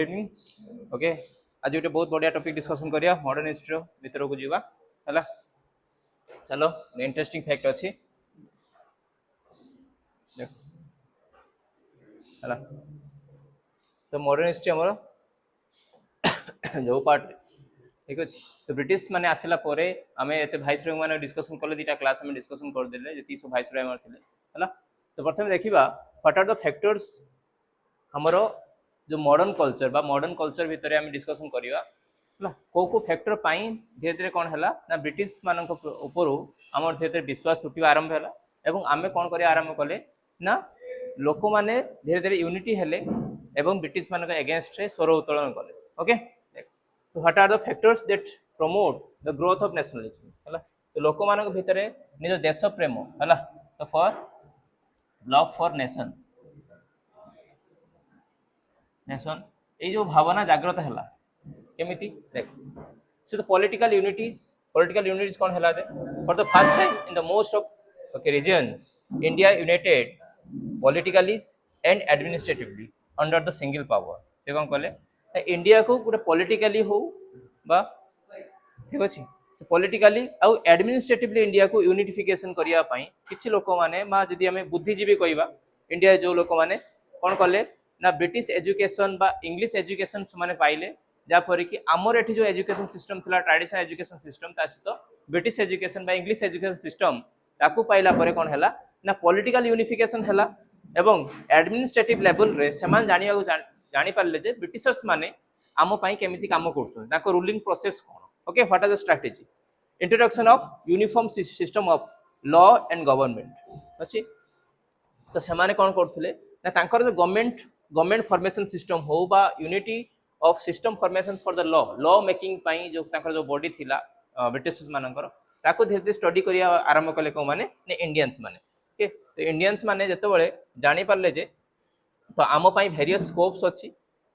Okay आज गोटे बहुत बढ़िया टॉपिक डिस्कशन करिया मॉडर्न हिस्ट्री भीतर को जीवा हला चलो इंटरेस्टिंग फैक्ट अच्छी हला तो मॉडर्न हिस्ट्री हमर जो पार्ट ठीक अच्छे तो ब्रिटिश माने आसला परे आमे एते भाइसरॉय माने डिस्कशन करले दीटा क्लास में डिस्कशन कर देले जति सब भाइसरॉय हमर थिले हला तो प्रथम देखिबा व्हाट आर द फैक्टर्स हमरो जो मॉडर्न कल्चर भितर आम डिस्कसन करवा को फैक्टर धीरे धीरे कौन है ना ब्रिटिश मान ऊपर आम धीरे धीरे विश्वास टूटा आरंभ है और आम कौन कर आरंभ कले ना लोक मैंने धीरे धीरे यूनिटी हेले एवं ब्रिटिश मान एगेन्स्ट स्वर उत्तोलन कले ओके तो what are the factors that promote the growth of nationalism है तो लोक मान भितर निज देश प्रेम है तो for love for nation nation ये जो भावना जागृत है केमिति देख सो द पॉलिटिकल यूनिटीज कौन है for the first time in the most of okay region India united politically and administratively under the single power से कौन कले इंडिया को गोटे पॉलिटिकली हो बा ठीक अच्छे पॉलिटिकली आउ एडमिनिस्ट्रेटिवली इंडिया को यूनिफिकेशन करने किसी लोक मैंने जदि आम बुद्धिजीवी कहवा इंडिया जो लोक मैंने कौन कले ना ब्रिटिश एजुकेशन बा इंग्लिश एजुकेशन माने पाइले जाफर कि आमर एठी जो एजुकेशन सिस्टम थिला ट्रेडिशनल एजुकेशन सिस्टम ता सहित ब्रिटिश एजुकेशन बा इंग्लिश एजुकेशन सिस्टम ताकू पाइला परे कोन हैला ना पॉलिटिकल यूनिफिकेशन हैला एवं एडमिनिस्ट्रेटिव लेवल रे समान जानी पारले जे ब्रिटिशर्स माने आमो पई केमिति काम करछन ताको रूलिंग प्रोसेस कोन okay what are the strategy introduction of uniform system of law and government अछि तो समान कोन करथले ना तांकर जो गवर्नमेंट फॉर्मेशन सिस्टम हो बा unity of system formation for the law making पाई जो तांकर जो बॉडी थिला ब्रिटिश मानकर ताको धीरे धीरे स्टडी करिया आरंभ कले को माने ने इंडियंस माने ओके तो इंडियंस माने जतबेले जानि पारले जे तो आम पाई वेरियस स्कोप्स अछि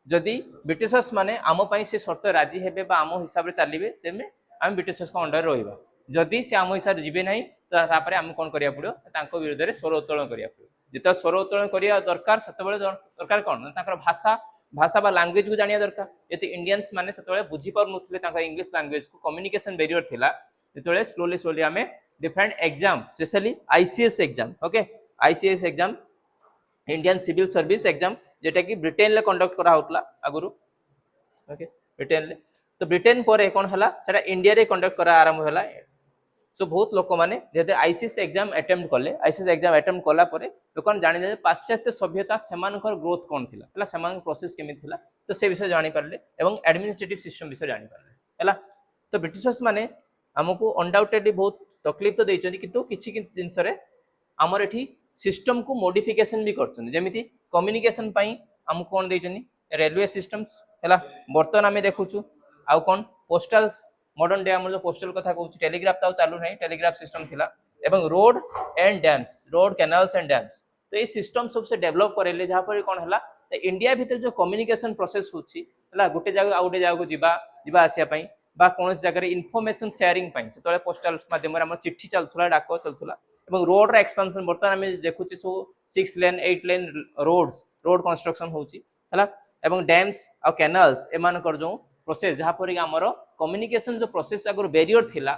जदि ब्रिटिशर्स माने आम पाई से शर्त राजी हेबे बा आम हिसाब रे चलिबे तेमे हम ब्रिटिशर्स को अंडर रहइबा जदि से आम हिसाब रे जिबे नाही तो तापरे हम कोन करिया पड़ो तांको विरुद्ध रे स्वर उत्तोलन करिया पड़ो जिते स्वर उत्तोलन करिया दरकार सेतबेले दरकार कोन तांकर भाषा बा लैंग्वेज को जानिया दरकार यदि इंडियंस माने सेतबेले बुझी पर नथले तांकर इंग्लिश लैंग्वेज को कम्युनिकेशन बैरियर थिला जेतबेले स्लोली हमें different exam specially ICS exam okay ICS exam Indian civil service exam जेटा कि ब्रिटेन ले कंडक्ट करा होतला आगुरु ओके ब्रिटेन ले तो ब्रिटेन परे कोन हला सेटा इंडिया रे कंडक्ट करा आरंभ होला सो बहुत लोक माने जेते आईसीएस एग्जाम अटेम्प्ट कले आईसीएस एग्जाम अटेम्प्ट कला परे लोकन जानि जे पाश्चात्य सभ्यता सेमानकर ग्रोथ कोन थिला हला सेमान प्रोसेस केमि थिला तो से विषय जानि पारले एवं एडमिनिस्ट्रेटिव सिस्टम विषय जानि पारले हला तो ब्रिटिशर्स माने हमको अनडाउटेडली बहुत तकलीफ तो दैछन किंतु किछि जिंस रे हमर एठी सिस्टम को मॉडिफिकेशन भी करछन जेमिति कम्युनिकेशन पई हम कोन दैछन रेलवे सिस्टम्स हला बर्तन हमें देखुछु आ कोन पोस्टल मॉडर्न डे हम जो पोस्टल कथा कहूँ टेलीग्राफ तो चालू नहीं टेलीग्राफ सिस्टम थिला एवं रोड कैनाल्स एंड डैम्स तो ये सिस्टम सबसे डेवलप करेले जहाँ पर कौन है इंडिया भितर जो कम्युनिकेशन प्रोसेस होची गोटे जगह आउ गोटे जगह को जीवा आसिया पई बा कौन जगह इनफॉरमेशन शेयरिंग पई से पोस्टल माध्यम हम चिट्ठी चलुला डाक चलुला एवं रोड रा एक्सपेंशन बर्तमान आम देखुचे सब 6 लेन 8 लेन रोड कंस्ट्रक्शन होची हला एवं डैम्स आ कैनाल्स एमानकर जो प्रोसेस जहाँ पर आमर कम्युनिकेशन जो प्रोसेस आगर बैरियर थिला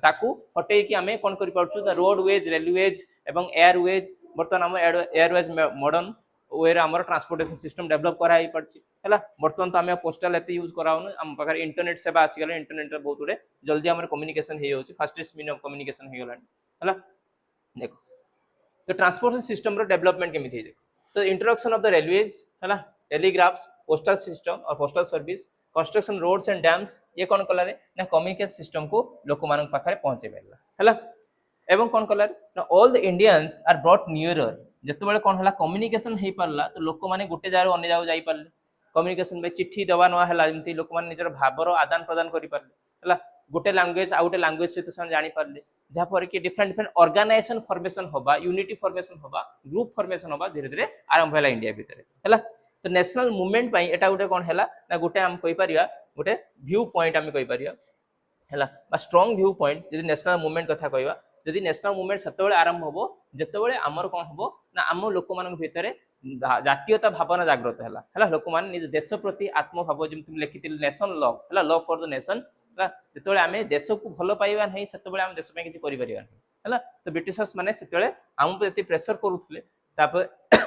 ताकू हटे कि आमे कोन करि परछु द रोडवेज रेलवेज एवं एयरवेज बर्तमान हम एयरवेज मॉडर्न वे रे हमर ट्रांसपोर्टेशन सिस्टम डेवलप करा ही पड़छि हला बर्तमान तो आमे पोस्टल एते यूज कराउन हम पाखर इंटरनेट सेवा आसी गेले इंटरनेट रे बहुत उडे जल्दी हमर कम्युनिकेशन हे होछि फास्टेस्ट मीन ऑफ कम्युनिकेशन हे गेलानी हला देखो तो ट्रांसपोर्टेशन सिस्टम रो डेवलपमेंट केमि थि देखो तो इंट्रोडक्शन ऑफ द रेलवेज हला टेलीग्राफ्स पोस्टल सिस्टम और postal service construction roads and dams ये कौन कलारे ना कम्युनिकेशन सिस्टम को लोक मान पाखरे पहुंचे पाइला हला एवं कौन कलारे ना all the Indians are brought nearer जतबेले कौन हला कम्युनिकेशन हे पारला तो लोक माने गुटे जारो अन्य जाओ जाई पारले कम्युनिकेशन में चिट्ठी दवा नवा हला जेंति लोक माने निजर भावर आदान प्रदान करि पारले हला गुटे लैंग्वेज आ गुटे लैंग्वेज से तो जानि पारले जहाँ पर कि डिफरेंट ऑर्गेनाइजेशन फॉर्मेशन होबा यूनिटी फॉर्मेशन होबा ग्रुप फॉर्मेशन होबा धीरे धीरे आरंभ होला इंडिया भितर हला तो नेशनल मूवमेंट पाई एटा गोटे कोन हैला ना गोटे हम कहि परिया गोटे व्यू पॉइंट हम कहि परिया हैला बा स्ट्रांग व्यू पॉइंट जदि नेशनल मूवमेंट कथा कहवा जदि नेशनल मूवमेंट सेतबेले आरंभ होबो जेतबेले हमर कोन होबो ना हम लोक मानन भितरे जातीयता भावना जागृत है लोक मैंने निज देश प्रति आत्मभाव जमी लिखी नेशन लव है लव फॉर द नेशन है जो आम देश को भल पाइबा नहीं से आम देश है तो ब्रिटिशर्स मैंने से आम प्रेसर करुले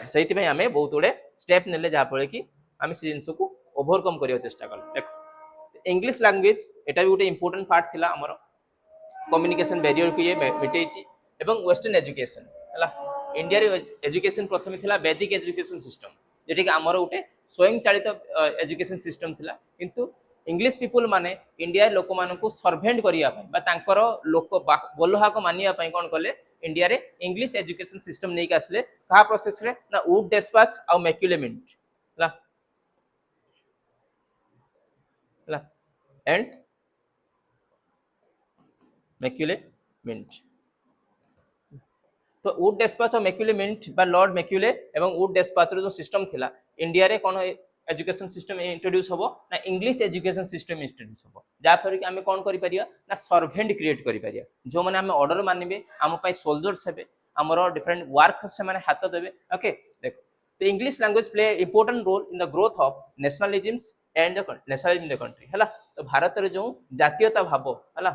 से आम बहुत गुड़े स्टेप ने जहाँफल कि आम से जिन को ओभरकम करने चेष्टा कल देख इंग्लिश लैंग्वेज एटा भी गोटे इंपोर्टेंट पार्ट थिला हमर कम्युनिकेशन बैरियर को ये मिटे एवं वेस्टर्न एजुकेशन है इंडिया एजुकेशन प्रथम थिला वैदिक एजुकेशन सिस्टम जेटी कि आमर गोटे स्वयं चालित एजुकेशन सिस्टम थिला किंतु इंग्लिश पीपुल माने इंडिया लोक मान को सर्भेंट करने लोक बोलहाक मानिया कौन कले इंडिया रे इंग्लिश एजुकेशन सिस्टम नहीं आसले कहा प्रोसेस रे ना वुड डेस्पाच आ मैक्युलेमेंट एंड मैक्युलेमेंट तो वुड डेस्पाच और मैक्युलेमेंट बा लॉर्ड मैक्युले एवं वुड डेस्पाच जो सिस्टम थिला इंडिया रे कौन एजुकेशन सिस्टम इंट्रोड्यूस होबो ना इंग्लिश एजुकेशन सिस्टम इंट्रोड्यूस होबो जा फर कि आमे कोन करि परिया ना सर्वेंट क्रिएट करि परिया जो माने आमे ऑर्डर मानिबे आम पई सोल्जर्स हेबे हमरो डिफरेंट वर्क से माने हाथ देबे ओके देखो तो English language play important role in the growth of nationalisms and the nationalism in the country हला तो भारत रे जो जातीयता भाव हला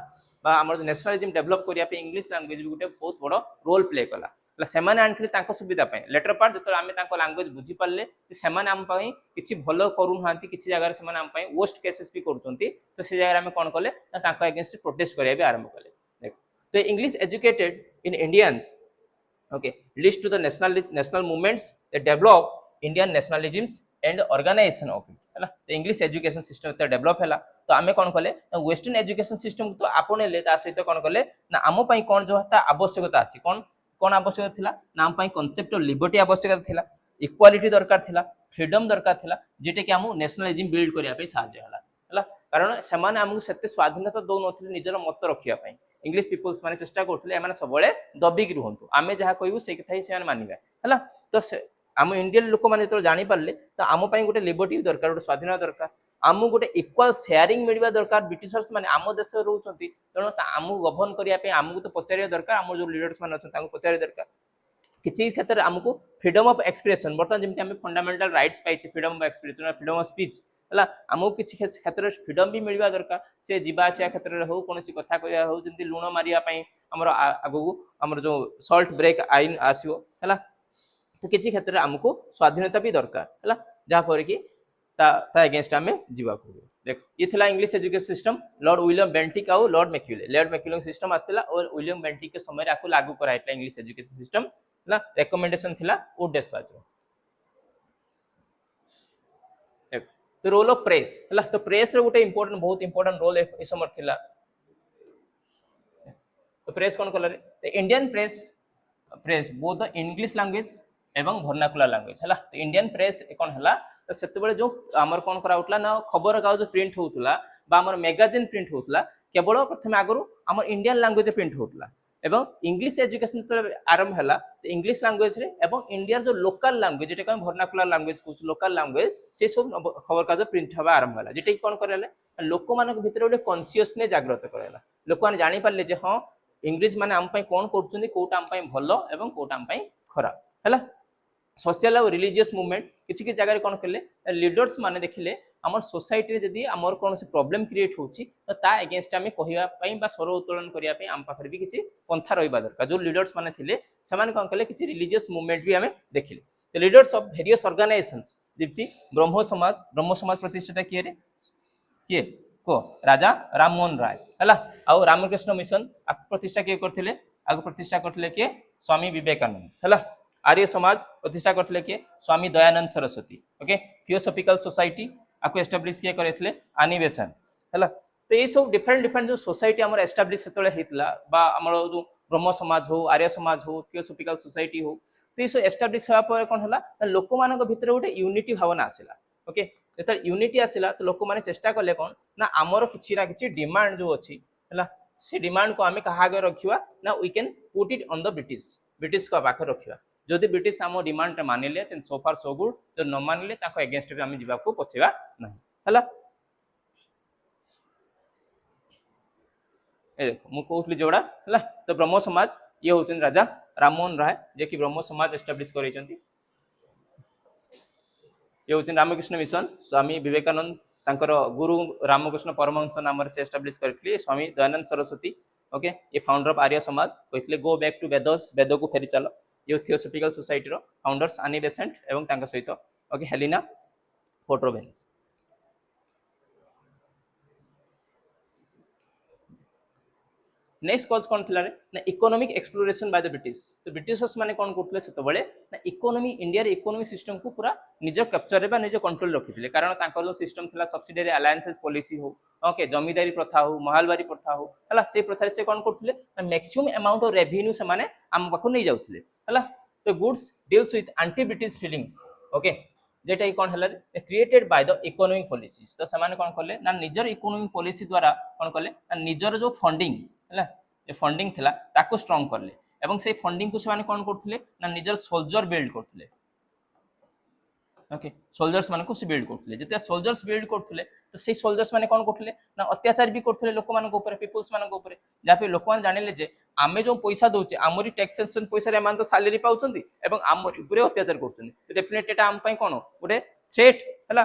बा हमर नेशनलिज्म डेवलप करिया पे इंग्लिश लैंग्वेज भी गुटे बहुत बड़ रोल प्ले कला सेमाने आनथिले तांको सुविधा पाए लेटर पार्ट जतो आमे तांको लैंग्वेज बुझी पारले कि सेमाने आम पाई किछि भलो करू हांती किछि जगह रे सेमाने आम पाई वर्स्ट केसेस भी करचंती तो से जगह रे आमे कोन करले तांको अगेंस्ट प्रोटेस्ट करिया भी आरंभ करले देखो तो English educated in Indians okay leads to the national movements that develop Indian nationalisms and organisation of it है तो इंग्लिश एजुकेशन सिस्टम तो डेवलप है तो आम कौन कले वेस्टर्न एजुकेशन सिस्टम तो आपणे सहित कौन कले ना आम कौन जो आवश्यकता अच्छी कौन कौन आवश्यकता थिला ना आम कॉन्सेप्ट ऑफ लिबर्टी आवश्यकता थिला इक्वालिटी दरकार थिला फ्रीडम दरकार थिला जेटे कि आम नेशनलिज्म बिल्ड करिया पे साहाय्य हला कारण सेमाने आमको सेते स्वाधीनता दौ नथिले निजर मत रखिया पे इंग्लिश पीपल्स माने चेष्टा करथिले एमाने सबले दबिक रुहंतु आमे जहा कहू से कथा ही सेमाने मानिबा हला तो आम इंडियन लोक मैंने जो जानी पारे तो आम गोटे लिबर्टी दरकार गोटे स्वाधीनता दरकार आम गोटे इक्वाल शेयरिंग मिलवा दरकार ब्रिटिशर्स माने आम देश रोचंती तेणु आमको गवर्न करने आमको तो पचारिया दरकार आम जो लीडर्स मैंने अच्छा पचारिया दरकार किसी क्षेत्र में आमको फ्रीडम ऑफ एक्सप्रेशन बर्तमान जमी आम fundamental rights pi freedom of expression freedom of speech है आमको किसी क्षेत्र में फ्रीडम भी मिलवा दरकार से जीवाशिया क्षेत्र में हो कौन कथा कह हो जमी लुण मारे आमर आगू आमर जो सल्ट ब्रेक आईन आसो है तो किसी क्षेत्र में आमको स्वाधीनता भी दरकार है जहाँफल कि अगेंस्ट आम जीवा देख ये थिला English education system Lord William Bentinck आउ लॉर्ड मैक्युले सिस्टम आसला और विलियम बेंटिक के समय आपको लागू कराइला इंग्लिश एजुकेशन सिस्टम है रेकमेंडेशन थिला वुड डेस्पाच तो रोल ऑफ प्रेस है तो प्रेस रे गोटे इंपोर्टेंट बहुत इंपोर्टेंट रोल ए समय थिला तो प्रेस कौन कल Indian press both the English language एवं वर्नाकुलर लैंग्वेज है तो इंडियन प्रेस कौन है तो से जो आमर कौन करा ना खबर कागज प्रिंट होता आमर मैगजीन प्रिंट होता केवल प्रथम आगु आम इंडियन लैंग्वेज प्रिंट होता एवं इंग्लिश एजुकेशन जो आरंभ है इंग्लिश लैंग्वेज रे एवं इंडिया जो लोकल लैंग्वेज जेटा कम वर्नाकुलर लैंग्वेज कहूँ लोकल लैंग्वेज से सब खबर कागज प्रिंट हवा आरंभ है जेटा कौन कराले लोक मान भर गोटे कन्सीयसनेस जागृत कराला लोक मैंने जापारे हाँ इंग्लिश मैंने आम कौन करोटा आम भल और कौटा आम खराब है सोशल और रिलीजियस मूवमेंट किसी जगह कौन कले लीडर्स माने देखिले आम सोसाइटी जदि आमर कौन प्रॉब्लम क्रिएट होची तो ता अगेंस्ट आम कहवा स्वर उत्तोलन करने आम पाखे भी किसी पंथा रहा दरकार जो लीडर्स माने थिले सेमाने कौन कले किसी रिलीजियस मूवमेंट भी आम देखिले तो लीडर्स ऑफ वेरियस ऑर्गेनाइजेशंस जमती ब्रह्म समाज प्रतिष्ठाता किए को राजा राममोहन राय है आउ रामकृष्ण मिशन प्रतिष्ठा किए करथिले आगु प्रतिष्ठा करथिले किए स्वामी विवेकानंद है आर्य समाज प्रतिष्ठा करथिले किए Swami Dayanand Saraswati okay theosophical society आपको एस्टाब्लिश किए करथिले आनिवेशन है तो ये सब डिफरेंट जो सोसाइटी आमर एस्टाब्लिश सेतले हेतला बा आमर जो ब्रह्म समाज हो आर्य समाज हो थियोसॉफिकल सोसाइटी हो तो ये सब एस्टाब्लिश होगा पर कौन है लोक मान भीतर गोटे यूनिटी भावना आसला ओके जो यूनिटी आसला तो लोक मैंने चेष्टा कले कौन ना आमर किसी ना कि डिमांड जो अच्छी है से डिमांड को आम क्या आगे रखा ना we can put it on the British को पाखे रखा जदि ब्रिटिश आम डिमांड मानिले then so far so good जो न मानिले एगेंस्ट भी आम जावाक पछेबा नहीं है मु कहूली जोड़ा है तो ब्रह्म समाज ये होचन राजा राममोहन राय जे कि ब्रह्म समाज एस्टाब्लिश करैछंती ये हूँ रामकृष्ण मिशन स्वामी विवेकानंद तांकर गुरु रामकृष्ण परमहंस नाम से एस्टाब्लिश करथिले स्वामी दयानंद सरस्वती ओके ये फाउंडर ऑफ आर्य समाज कहते गो बैक टू वेदस वेद को फेरी चल ये थियोसॉफिकल सोसाइटी रो फाउंडर्स आनी बेसेंट एवं तांका सहित ओके हेलिना फोर्ट्रोवेन्स नेक्स्ट कज कौन थिला रे ना economic exploration by the British तो ब्रिटिशर्स माने कौन करथिले सेते बेले ना इकोनॉमी इंडिया रे इकोनॉमी सिस्टम को पूरा निज कैप्चर रे बा निज कंट्रोल रखिथिले कारण तांकर जो सिस्टम थिला सब्सिडियरी अलायंसेस पॉलिसी हो ओके जमीदारी प्रथा हो महालबारी प्रथा हो हला से प्रथा से कौन करथिले ना मैक्सिमम अमाउंट ऑफ रेवेन्यू से माने हम पाखो नै जाउथिले हला तो goods deals with anti British feelings okay जेटा कौन है created by the economic policies तो से कौन कले ना निजर इकोनॉमिक पॉलिसी द्वारा कौन कले ना निजर जो फंडिंग है जे फंडिंग थिला ताको स्ट्रांग करले एवं से फंडिंग को से कौन करथिले ना निजर सोल्जर बिल्ड करथिले ओके सोल्जर्स मानको से बिल्ड करथिले जते सोल्जर्स बिल्ड करथिले तो से सोल्जर्स माने कौन करथिले ना अत्याचार भी करथिले लोक मानको ऊपर पीपल्स मानको ऊपर जा पे लोक मान जानिले जे आमे जो पैसा दोचे आमरी टैक्सेशन पैसा रे मान तो सैलरी पाउचंदी एवं आमरी ऊपर अत्याचार करचंदी तो डेफिनेटली एटा आम पई कोन गोटे थ्रेट हला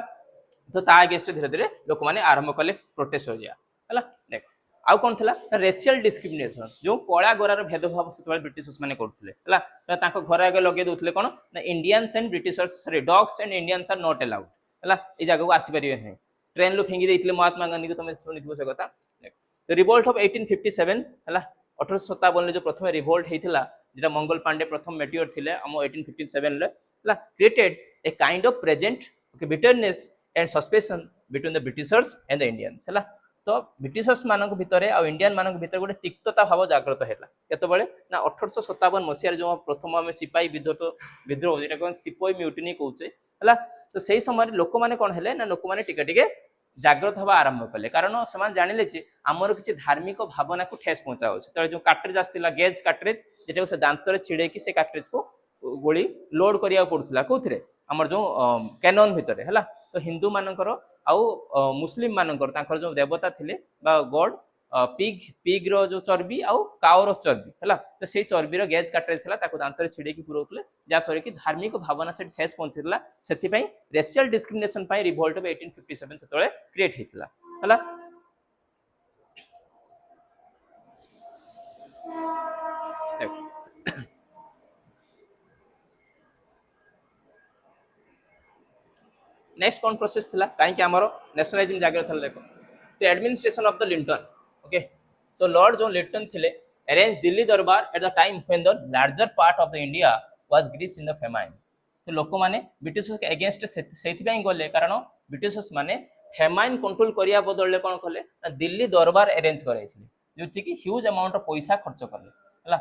तो ता अगेंस्ट धीरे धीरे लोक माने आरंभ कले प्रोटेस्ट हो गया हला देख आउ कौन थिला रेशियल डिस्क्रिमिनेशन जो कला गोरार भेदभाव से ब्रिटिशर्स माने करथिले हला तो ताको घर आगे लगे दोथले कोन ना Indians and Britishers sorry dogs and Indians are not allowed हला ए जगह को आसी परिवे नहीं ट्रेन लो फेंगी देथिले महात्मा गांधी को तुम सुनिथिबो से कथा तो रिवोल्ट ऑफ 1857 हला 1857 ले जो प्रथम रिवोल्ट हेतिला जेटा मंगल पांडे प्रथम मेटियोर थिले हम 1857 ले हला created a kind of present okay bitterness and suspension between the Britishers and the Indians हला तो ब्रिटिशर्स मानक भितरे आ इंडियन मानक भितर गोटे तिक्तता भाव जागृत हैला केतबेले ना 1857 मसिया जो प्रथम हम सिपाही विद्रोह जेटा कोन सिपाही म्यूटिनी कहउचे हला तो सेही समय लोक माने कोन हेले ना लोक माने टिके टिके जागृत हवा आरंभ कले कारण समान जानिले जे हमर किछि धार्मिक भावना को ठेस पहुंचाओ से जो कार्ट्रिज आस्तिला गेज कार्ट्रिज जेटा से दांत रे छिड़े कि से कार्ट्रिज को गोली लोड करिया पड़ुतला कोथरे हमर जो कैनन भितरे हला तो हिंदू मानकर आउ मुस्लिम मानकर तांकर जो देवता थिले बा गॉड पिग रो जो चर्बी आउ काउ रो चर्बी हला तो सेही चर्बी रो गेज काटरे थिला ताको दांत रे छिड़े कि पुरोतले जा पर कि धार्मिक भावना से ठेस पहुंचला सेति पई रेशियल डिस्क्रिमिनेशन पई रिवोल्ट ऑफ 1857 सेतळे क्रिएट हितला हला नेक्स्ट कौन प्रोसेस थिला काई कि हमरो नेशनलाइजिंग जागर थल देखो तो administration of the Linton okay तो लॉर्ड जो लिंटन थिले अरेंज दिल्ली दरबार at the time when the larger part of the India was Greaves in the famine तो लोक माने ब्रिटिशर्स के अगेंस्ट सेति पई गले कारण ब्रिटिशर्स माने फेमाइन कंट्रोल करिया बदलले कोन कले दिल्ली दरबार अरेंज करैथिले जो कि ह्यूज अमाउंट ऑफ पैसा खर्च करले हला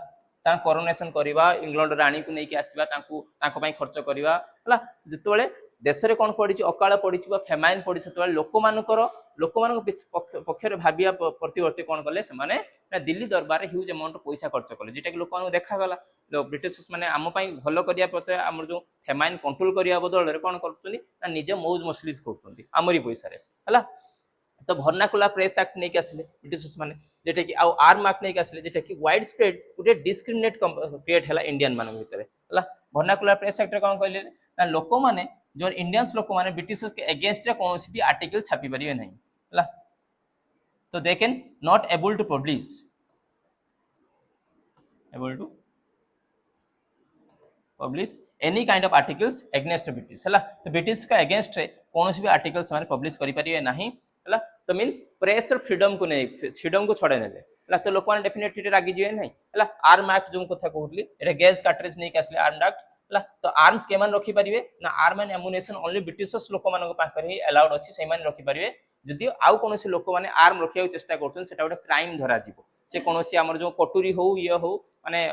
ता कोरोनेशन करबा इंग्लैंड रानी को नेकी आसीबा तांको तांको पई खर्च करबा हला जतबेले देश रे कोन पड़ी अकाल पड़ी फेमाइन पड़ी से लोक पक्ष भाविया प्रतिवर्ती कौन कले से माने दिल्ली दरबार ह्यूज अमाउंट पैसा खर्च कले जेटा कि लोक देखा गला ब्रिटिशर्स माने आम पई भलो करिया प्रते हमर जो फेमाइन कंट्रोल करिया बदल रे कोन करछनी ना निजे मौज मसलिस करछनी हमरी पैसा रे हला तो वर्नाकुलर प्रेस एक्ट नहीं आसिले ब्रिटिशर्स माने जेटा कि आउ आर्म एक्ट नहीं आसिले जेटा कि वाइड स्प्रेड गुटे डिस्क्रिमिनेट क्रिएट हला इंडियन मान भितर हला वर्नाकुलर प्रेस एक्ट रे कोन कहले ना लोक माने जो इंडियंस लोक माने ब्रिटिशर्स के अगेंस्ट रे कोनोसी भी आर्टिकल छापी परिवे नहीं हला तो they can not able to publish any kind of articles against British हला तो ब्रिटिश का अगेंस्ट रे कोनोसी भी आर्टिकल्स माने पब्लिश करि परिवे नहीं हला तो मींस प्रेस फ्रीडम को नहीं फ्रीडम को छोड़े नेले हला तो लोक माने डेफिनेटली रागी जिवे नहीं हला आर्म एक्ट जो कथा कहउली एटा गैस कार्ट्रिज नहीं आसले आर्म एक्ट हला तो आर्म्स के मान रखि परिवे ना arm and ammunition only Britishers लोक मान पाखर ही अलाउड अछि सही मान रखि परिवे जदि आउ कोनोसी लोक माने आर्म रखिया चेष्टा करछन सेटा गोटे क्राइम धरा जीवो से कोनोसी हमर जो कटुरी हो ये हो माने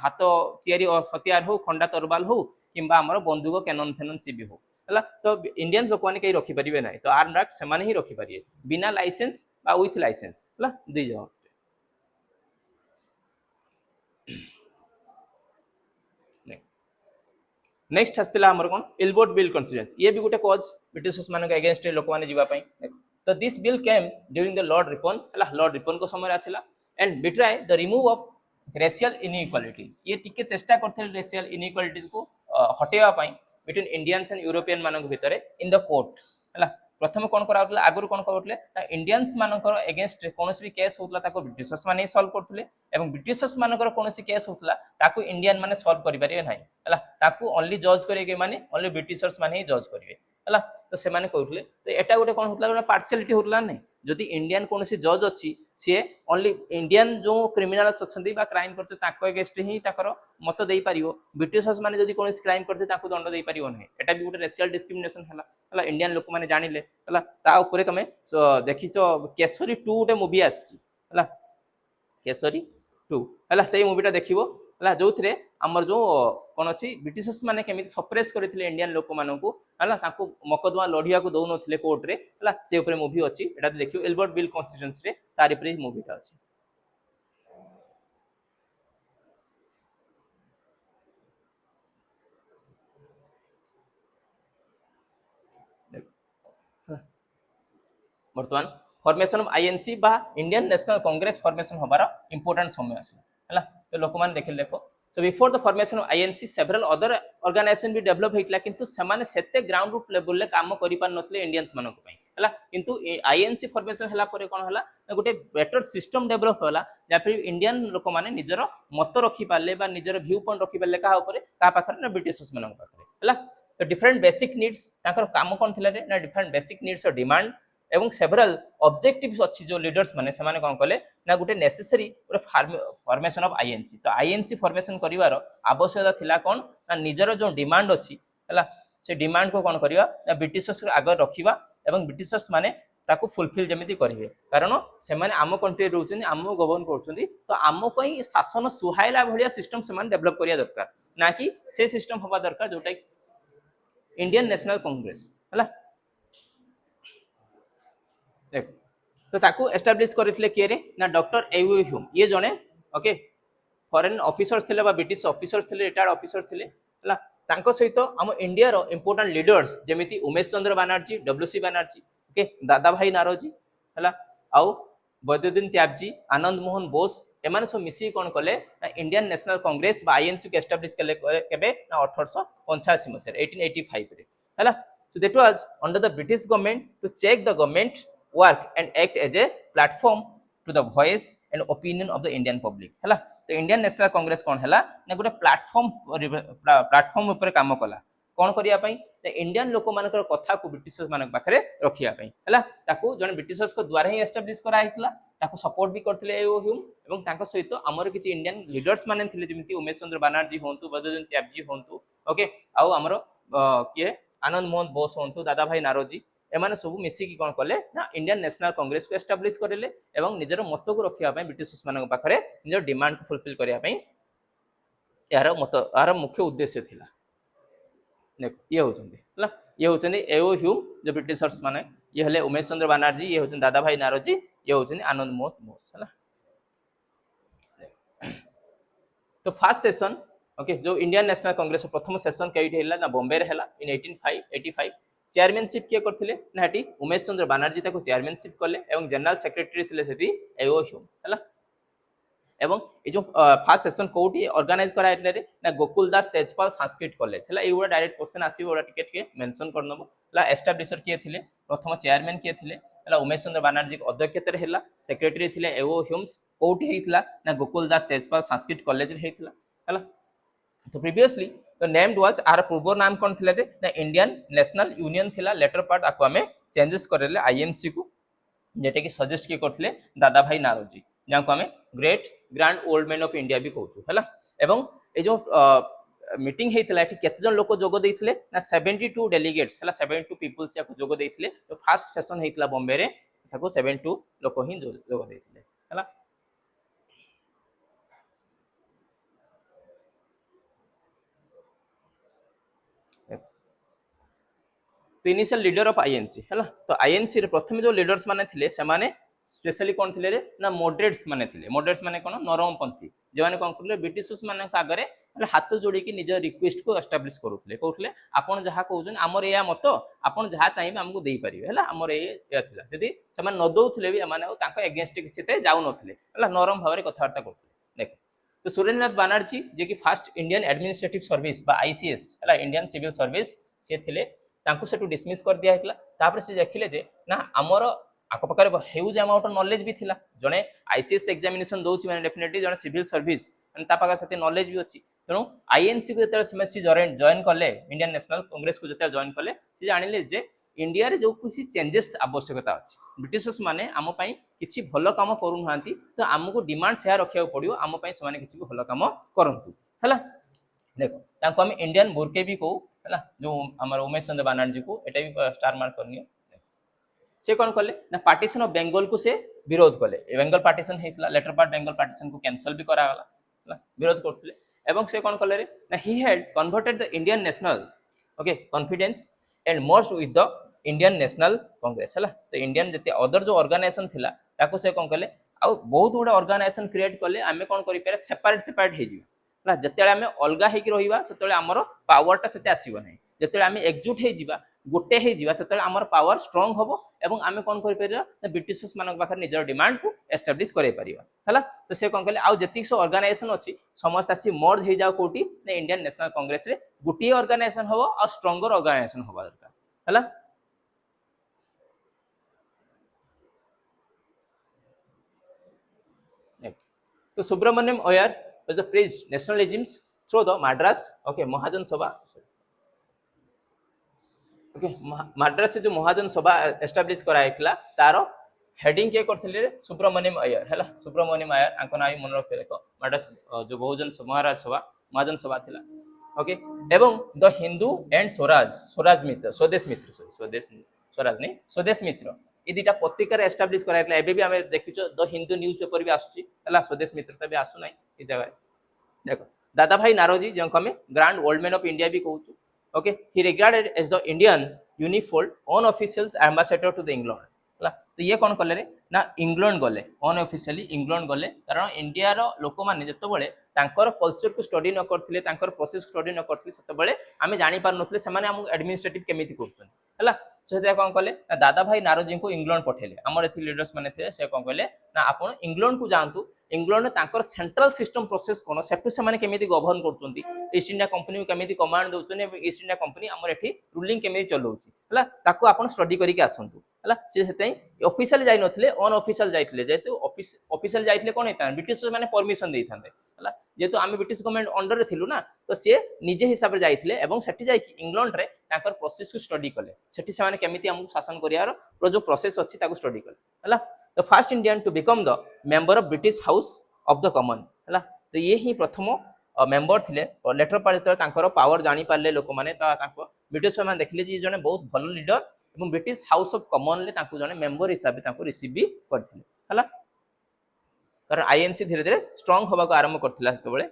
हाथ तयारी हथियार हो खंडा तरबाल हो किंबा हमर बंदूक कैनन फेनन सीबी हो हला तो इंडियन लोक माने कई रखि परिवे नाही तो आर्म एक्ट से माने ही रखि परिवे बिना लाइसेंस बा विथ लाइसेंस हला दी जाओ नेक्स्ट हस्तिला हमर कोन इलबोर्ड बिल कॉन्स्टिट्यूएंसी ये भी गोटे कॉज ब्रिटिशर्स मान के अगेंस्ट लोक माने जीवा पई तो this bill came during the lord Ripon हला लॉर्ड रिपन को समय आसिला and betray the remove of racial inequalities ये टिके चेष्टा करथले रेशियल इनइक्वालिटीज को हटेवा पई बिटवीन इंडियंस एंड यूरोपियन मानक भितर इन द कोर्ट है प्रथम कौन करा आगुरी कौन करुले इंडियंस मानकर एगेंस्ट कौन भी केस होता ताको ब्रिटिशर्स माने सॉल्व करथुले एवं ब्रिटिशर्स मानकर कौन केस होता ताको इंडियन माने सॉल्व करि परिबे नाही हला ताको ओनली जज करिके माने ओनली ब्रिटिशर्स माने ही जज करिवे हला तो से माने कहथुले तो एटा गोटे कौन होतला पार्शियलिटी होतला नहीं जदि इंडियन कौन जज अच्छी सी ओनली इंडियन जो क्रिमिनाल्स अच्छी क्राइम करते एगेंस्ट ही मत दे पार ब्रिटिशर्स माने जदि कौन क्राइम करते दंड दे पार ना एटा भी गोटे रेशियल डिस्क्रिमिनेशन है इंडियन लोक मैंने जानिले है तुम देखीच केसरी 2 गोटे मूवी आसला केसरी 2 है से मूवीटा देखो है जो थे आमर जो कौन अच्छी ब्रिटिशर्स माने केमी सप्रेस करते इंडियन लोक मानू है मकदमा लड़िया को दौन थे कोर्टे है से मूवी अच्छी एटा देखिए एल्बर्ट बिल कन्स्टिट्यूएंसी तारिपरे मूवीटा अच्छी बर्तमान फॉर्मेशन ऑफ आईएनसी बा इंडियन नेशनल कांग्रेस फॉर्मेशन होबार इंपोर्टेंट समय आसला तो लोक मैंने देखिए देख so before the formation of INC several other organisation भी डेवलप होइतला किंतु सेमाने सेते ग्राउंड रूट लेवल ले काम करि पार नथले इंडियंस मानक पई हला किंतु आईएनसी फॉर्मेशन हला परे कोन हला गोटे बेटर सिस्टम डेवलप होला जाफे इंडियन लोक माने निजर मत रखि पाले बा निजर व्यू पॉइंट रखि पाले का ऊपर का पाखर ना ब्रिटिशर्स मानक पाखरे हला तो डिफरेंट बेसिक नीड्स ताकर काम कोन थिला रे ना डिफरेंट बेसिक नीड्स और डिमांड एवं सेवरल ऑब्जेक्टिव्स अच्छी जो लीडर्स माने से माने कौन कले ना गोटे नेसेसरी फॉर्मेशन ऑफ आईएनसी तो आईएनसी फॉर्मेशन करिवार आवश्यकता थिला कौन ना निजर जो डिमांड अच्छी है से डिमांड को कौन करिवा ना ब्रिटिशर्स आगे रखिबा एवं ब्रिटिशर्स माने ताको फुलफिल जमिति करिवे कारण से माने आम कंट्री रहउछन आम गवर्न करछन तो आम कोई शासन सुहाइला भलिया सिस्टम से माने डेवलप करिया दरकार ना कि से सिस्टम होबा दरकार जोटा इंडियन नेशनल कांग्रेस हला देख तो ताकू एस्टाब्लिश करथिले किए रे ना डॉक्टर एयू ह्यूम ये जने ओके फॉरेन ऑफिसर्स थिले बा ब्रिटिश ऑफिसर्स थिले रिटायर्ड ऑफिसर्स थिले हला तांको सहित हम इंडिया रो important leaders जेमिति Umesh Chandra Banerjee WC Banerjee okay दादा भाई नारोजी हला आउ बैद्यनाथ त्यागजी आनंद मोहन बोस एमाने सब मिसी कोन कले ना इंडियन नेशनल कांग्रेस बा आईएनसी को एस्टाब्लिश कले केबे ना 1885 मसिया 1885 रे हला so that was under the British government to check the government work and act as a platform to the voice and opinion of the Indian public हला तो इंडियन नेशनल कांग्रेस कौन हला ना गोटे प्लेटफॉर्म ऊपर काम कला कौन करिया पई तो इंडियन लोक मानकर कथा को ब्रिटिशर्स मानक पाखरे रखिया पई हला ताको जने ब्रिटिशर्स को द्वारा ही एस्टाब्लिश करा हितला ताको सपोर्ट भी करथिले एओ ह्यूम एवं ताको सहित हमर किछि इंडियन लीडर्स माने थिले जेमिति उमेश चंद्र बनर्जी होंतु बैद्यनाथ त्यागजी होंतु ओके आउ हमर किए आनंद मोहन बोस होंतु दादा भाई नारोजी एमाने सब मिसिकी कौन कले ना इंडियन नेशनल कांग्रेस को एस्टाब्लिश करेले एवं निजर मत को रखिया पई ब्रिटिशर्स मानक पाखरे निजर डिमांड को फुलफिल करिया पई यार मुख्य उद्देश्य थिला देखो ये होचंदी हला ये होचंदी एओ ह्यूम जो ब्रिटिशर्स माने ये हले उमेश चंद्र बनर्जी ये होचंदी दादा भाई नारोजी ये होचंदी आनंद मोहन बोस हला तो फर्स्ट सेशन ओके जो इंडियन नेशनल कांग्रेस प्रथम सेशन कईट हैला ना बॉम्बे रे हैला इन 1885 चेयरमैनशिप किए करथिले ना हटी उमेश चंद्र बनर्जी ताको चेयरमैनशिप करले एवं जनरल सेक्रेटरी थिले सेठी एओ ह्यूम हला एवं ए जो फर्स्ट सेशन कोठी ऑर्गेनाइज करा हैले रे ना गोकुल दास तेजपाल संस्कृत कॉलेज हला एगुडा डायरेक्ट क्वेश्चन आसी ओडा टिकेट के मेंशन करनबो हला एस्टैब्लिशर किए थिले प्रथम चेयरमैन किए थिले हला उमेश चंद्र बनर्जी को अध्यक्षता रे हैला सेक्रेटरी थिले एओ ह्यूम्स कोठी हेइतला ना गोकुल दास तेजपाल संस्कृत कॉलेज रे हेइतला हला तो प्रीवियसली the named was आर पूर्व नाम कौन थिला रे ना इंडियन नेशनल यूनियन थिला लेटर पार्ट आको हमें चेंजेस करेले आईएनसी को जेटे कि सजेस्ट के करथिले दादा भाई नारोजी जाको हमें great grand old man of India भी कहू हला एवं ए जो मीटिंग हेतिला एठी केते जन लोक जोग देथिले ना 72 डेलीगेट्स हला 72 पीपल्स याको जोग देथिले तो फर्स्ट सेशन हेतिला बॉम्बे रे ताको 72 लोक ही जोग देथिले हला तो इनिशियल लीडर ऑफ आईएनसी है तो आईएनसी रे प्रथम जो लीडर्स माने थिले से माने स्पेशली कौन थिले रे ना मॉडरेट्स माने कौन नरम पंथी जे माने कौन करले ब्रिटिशर्स माने आगरे हाथ जोड़ी की निज रिक्वेस्ट को एस्टाब्लिश करूले कहउले आपण जहा कहउजन हमर एया मत आपण जहा चाहिबे हमको देई परिबे हला हमर एया थिला जदी समान न दउथले भी माने तांका अगेंस्ट किछते जाउ नथले हला नरम भाव रे कथावार्ता करथले देख तो तो सुरेंद्रनाथ बानर्जी जे कि फास्ट इंडियन एडमिनिस्ट्रेटिव सर्विस बा आईसीएस हला इंडियन सिविल सर्विस से थिले तांको सेटु डिसमिस कर दिया हेतला तापर से देखिले जे ना हमर आखपाखर ह्यूज अमाउंट ऑफ नॉलेज भी थिला जने आईसीएस एग्जामिनेशन दउची माने डेफिनेटली जने सिविल सर्विस माने ता पाखा सते नॉलेज भी अछि तेणु आईएनसी को जते सेमेसी जॉइन करले इंडियन नेशनल कांग्रेस को जते जॉइन करले से जानिले जे इंडिया रे जो कुछ चेंजेस आवश्यकता अछि ब्रिटिशर्स माने आम पई किछि भलो काम करू नांती तो हमको डिमांड शेयर रखिया पड़ियो आम पई से माने किछि भलो काम करंतु हला देखो ताको हम इंडियन बुरके भी को हला जो हमर उमेश चंद्र बनर्जी को एटा भी स्टार मार्क करनियो से कौन कले ना पार्टीशन ऑफ बेंगल को से विरोध कले बेंगल पार्टीशन हेतला लेटर पार्ट बेंगल पार्टीशन को कैंसिल भी करा गला विरोध करथले एवं से कौन कले रे ना he had converted the Indian national okay confidence and merged with the Indian National Congress हला तो इंडियन जते अदर जो ऑर्गेनाइजेशन थिला ताको से कौन कले आ बहुत गुडा ऑर्गेनाइजेशन क्रिएट कले आमे कौन करि पारे सेपरेट हे जी हला जते आमे अलगा हे कि रहिबा सेते हमर पावर ता सेते आसीबो नै जते आमे एकजुट हे जीवा गोटे हे जीवा सेते हमर पावर स्ट्रांग होबो एवं आमे कौन करि पारिया ना ब्रिटिशर्स मानक बाखर निजर डिमांड को एस्टैब्लिश करे परिबा हला तो से कौन कले आ जति सो ऑर्गेनाइजेशन अछि समस्त आसी मर्ज हे जाओ कोटी ना इंडियन नेशनल कांग्रेस रे गोटे ऑर्गेनाइजेशन होबो आ स्ट्रांगर ऑर्गेनाइजेशन होबा दरकार हला तो Subramaniam Iyer was the praised nationalisms through the Madras okay महाजन सभा okay मद्रास से जो महाजन सभा एस्टैब्लिश कराइकला तारो हेडिंग के करथिले सुब्रमण्यम अय्यर हला सुब्रमण्यम अय्यर आंको नाइ मन रखे देखो मद्रास जो बहुजन महाराज सभा महाजन सभा थिला ओके एवं द हिंदू एंड स्वराज मित्र स्वदेश मित्र स्वराज नहीं स्वदेश मित्र ये दुटा पत्रिकार एस्टाब्लिश कराइतला एबे भी हमें देखिचो द हिंदू न्यूज पेपर भी आसुची हला स्वदेश मित्रता भी आसु नाही ई जगह देखो दादा भाई नारोजी जो हमें grand old man of India भी कहूछु okay he regarded as the Indian यूनिफोल्ड on officials ambassador to the England हला तो ये कोन करले रे ना इंग्लैंड गले ऑन ऑफिशियली इंग्लैंड गले कारण इंडिया रो लोक माने जतो बळे तांकर कल्चर को स्टडी न करथिले तांकर प्रोसेस स्टडी न करथिले सतो बळे आमे जानि पार नथले से माने हम एडमिनिस्ट्रेटिव केमिति करछन हला से कौन कले दादा भाई नारोजी को इंग्लैंड पठेले आमर एथि लीडर्स माने थे से कौन कले ना आपण इंग्लैंड को जानतु इंग्लैंड में तांकर सेंट्रल सिस्टम प्रोसेस कोन सेटु से माने केमिति गवर्न करचंती ईस्ट इंडिया कंपनी को केमिति कमांड दोचन ईस्ट इंडिया कंपनी आमर एथि रूलिंग केमिति चलौची हला ताको आपण स्टडी करी के आसंतु हला से सेतै ऑफिशियल जाई नथले अन ऑफिशियल जाइतले जेतु ऑफिशियल जाइतले कोन हेता ब्रिटिश माने परमिशन देइथांते हला जेतु आमे ब्रिटिश गवर्नमेंट अंडर रे थिलु ना तो से निजे हिसाब रे जाइतले एवं सेठी जाई इंग्लैंड रे तांकर प्रोसेस को स्टडी कले सेठी से माने केमिति हमु शासन करियार जो प्रोसेस अछि ताको स्टडी कले हला the first Indian to become the member of British House of the common हला तो ये ही प्रथम मेंबर थिले लेटर पार तांकर पावर जानि पारले लोक माने तांको ब्रिटिश माने देखले जे जने बहुत भलो लीडर एवं ब्रिटिश हाउस ऑफ कॉमन ले तांको जने मेंबर हिसाब तांको रिसीव भी करथिले हला कारण आईएनसी धीरे धीरे स्ट्रांग होबा को आरंभ करथिला सेते बेले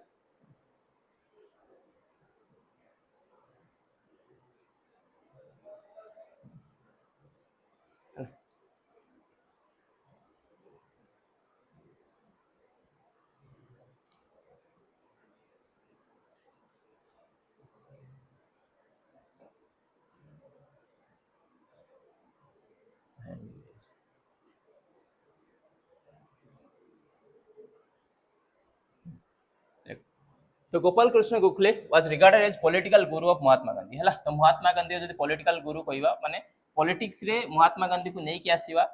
तो Gopal Krishna Gokhale was regarded as political guru of Mahatma Gandhi हला तो महात्मा गांधी जदी पॉलिटिकल गुरु कहबा माने पॉलिटिक्स रे महात्मा गांधी को नै कि आसीबा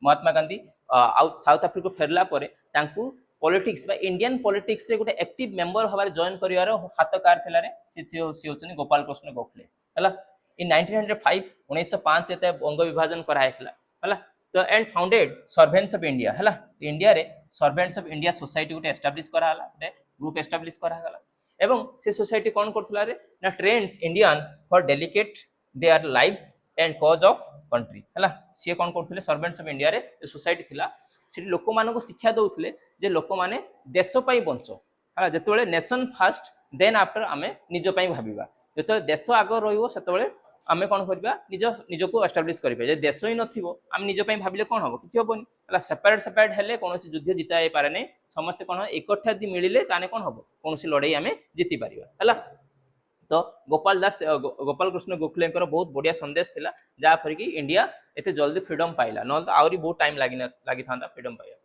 महात्मा गांधी साउथ अफ्रीका फेरला परे तांकू पॉलिटिक्स बा इंडियन पॉलिटिक्स रे गोटे एक्टिव मेंबर हबार जॉइन करिवार हातकार थिला रे सी होचनी गोपाल कृष्ण गोखले हला इन 1905 1905 एते अंग विभाजन करा हेतला हला तो and founded servants of India हला इंडिया रे सर्वेंट्स ऑफ इंडिया सोसाइटी गोटे एस्टैब्लिश करा हला ग्रुप एस्टैब्लिश करा गला एवं से सोसाइटी कोन करथला रे ना trains Indian for delicate their lives and cause of country हला से कोन करथले सर्वेंट्स ऑफ इंडिया रे सोसाइटी थिला से लोक मानको शिक्षा दउथले जे लोक माने देश पई बंचो हला जेतोले नेशन फर्स्ट देन आफ्टर आमे निज पई भाबिबा जेतो देश आगो रहिबो सेतोले आमे कोन करबा निज को एस्टैब्लिश करिबे जे देश ही नथिबो आमे निज पई भाबिले कोन होबो किछि होबोनी हला सेपरेट हेले कोनोसी युद्ध जिताय पारे नै समस्त कोन एकठा दि मिलिले ताने कोन होबो कोनोसी लड़ाई आमे जीति पारिबा हला तो गोपाल कृष्ण गोखले बहुत बढ़िया संदेश थिला जा पर कि इंडिया एते जल्दी फ्रीडम पाइला न तो आउरी बहुत टाइम लागी थांदा फ्रीडम पाइबा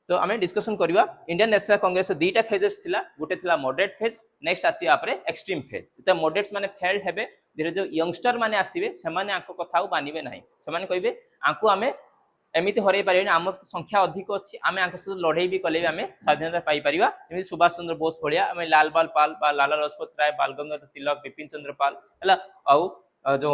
तो आम डिस्कसन करवा इंडियन नेशनल कांग्रेस दुईटा फेजेस थिला गोटे थिला मॉडरेट फेज नेक्स्ट आसी आपरे एक्सट्रीम फेज तो मॉडरेट्स माने फेल्ड हेबे धीरे जो यंगस्टर माने आसीबे सेमाने आंको कथा मानिबे नाही सेमाने कहबे आंको आमे एमिति हरै पारिबे आम संख्या अधिक अछि आमे आंको सहित लड़ाई भी कले आमे स्वाधीनता पाई परिबा एमि सुभाष चंद्र बोस भलिया आमे लाल बाल पाल बा लाला लाजपत राय बाल गंगाधर तिलक बिपिन चंद्र पाल हला आउ जो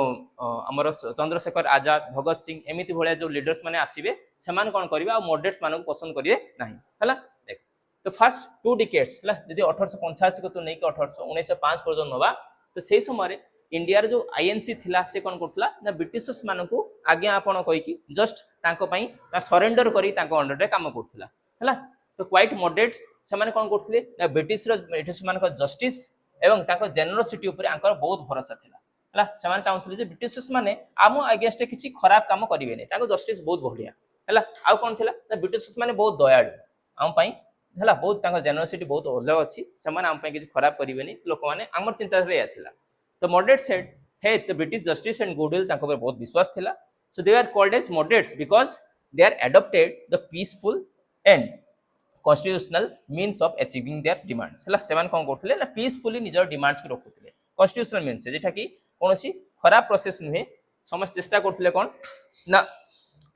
आमर चंद्रशेखर आजाद भगत सिंह एमिति भलिया जो लीडर्स माने आसीबे सेमान कोन करिबा आ मॉडरेट्स मानको पसंद करिवे नाही हला देख तो फर्स्ट 2 डिकेड्स हला जदि 1885 को तो नै कि 1905 पर्यंत नबा तो सेही समय इंडिया रे जो आईएनसी थिला से कोन करथला ना ब्रिटिशर्स मानको आज्ञा आपण कहि कि जस्ट तांको पई ना सरेंडर करी तांको अंडर रे काम करथला हला तो क्वाइट मॉडरेट्स से माने कोन करथले ना ब्रिटिश मानको जस्टिस एवं तांको जेनरसिटी ऊपर आंकर बहुत भरोसा थिला हला से माने चाहथले जे ब्रिटिशर्स माने आमो अगेंस्ट किछि खराब काम करिवे नै तांको जस्टिस बहुत बढ़िया हला आ कोन थिला ना ब्रिटिशर्स माने बहुत दयालु आम पई हला बहुत तांको जेनरसिटी बहुत अलग अछि से माने आम पई किछि खराब करिवे नै लोक माने हमर चिंता रे याथिला तो moderate said faith the British justice and goodwill तांको पर बहुत विश्वास थिला so they are called as moderates because they are adopted the peaceful and constitutional means of achieving their demands हला सेमान कोन करथले ना पीसफुली निजर डिमांड्स को रखुथले constitutional means जेटा कि कोनोसी खराब प्रोसेस नुहे समस्त चेष्टा करथले कोन ना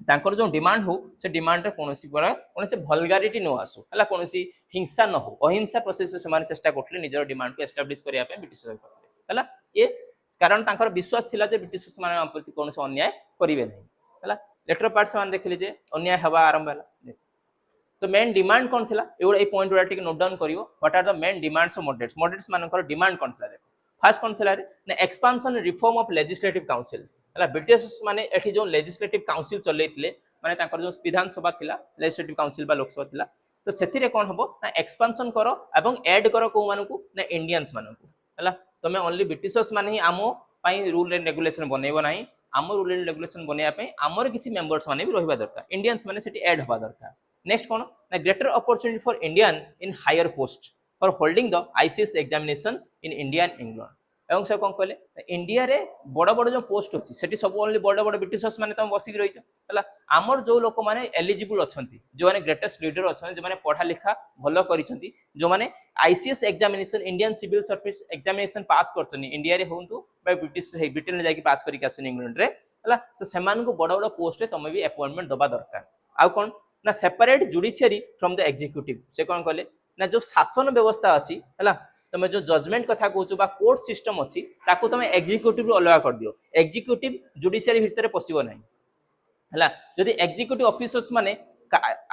तांकर जो डिमांड हो से डिमांड रे कोनोसी वल्गारिटी न आसो हला कोनोसी हिंसा न हो अहिंसा प्रोसेस से समान चेष्टा करथले निजर डिमांड को एस्टैब्लिश करिया पे ब्रिटिश सरकार हला ये कारण तांकर विश्वास थिला जे ब्रिटिश माने हम प्रति कोनोसी अन्याय करिवे नै हला लेटर पार्ट से मान देखले जे अन्याय हवा आरंभ हला तो मेन डिमांड कोन थिला एवडा ए पॉइंट वाला टिक नोट डाउन करियो what are the main demands of moderates मानकर डिमांड कोन थिला देखो फर्स्ट कोन थिला रे expansion reform of legislative council हला ब्रिटिश माने एठी जो लेजिस्लेटिव काउंसिल चलेइतले माने तांकर जो विधान सभा थिला लेजिस्लेटिव काउंसिल बा लोकसभा थिला तो सेथिरे कोन हबो ना एक्सपेंशन करो एवं ऐड करो को मानकू ना इंडियंस मानकू हला तमे ओनली ब्रिटिशर्स माने ही आमो पाई रूल एंड रेगुलेशन बनेबो नाही आमो रूल एंड रेगुलेशन बनेया पे आमर किछि मेंबर्स माने भी रहबा दरकार इंडियंस माने सेठी ऐड होबा दरकार नेक्स्ट कोन ना greater opportunity for Indian in higher post for holding the ICS examination in India and England एवं से कोन कहले इंडिया रे बड़ बड़ जो पोस्ट अछि सेठी सब ओनली बड़ बड़ ब्रिटिशर्स माने तम बसिक रहिछ हला आमर जो लोक माने एलिजिबल अछंती जो माने ग्रेटेस्ट लीडर अछन जो माने पढ़ा लिखा भलो करिसंती जो माने ICS examination Indian civil service examination pass करछनी इंडिया रे होंतु बा ब्रिटेन जाकी पास करी आछन इंग्लैंड रे हला तो सेमान को बड़ बड़ पोस्ट रे तमे भी अपॉइंटमेंट दबा दरकार आ कोन ना separate judiciary from the executive से कोन कहले ना जो शासन व्यवस्था अछि हला तमे जो जजमेंट कथा कहूछु बा कोर्ट सिस्टम अछि ताको तमे एग्जीक्यूटिव अलग कर दियो एग्जीक्यूटिव जुडिशियरी भितर पसिबो नाही हला जदि एग्जीक्यूटिव ऑफिसर्स माने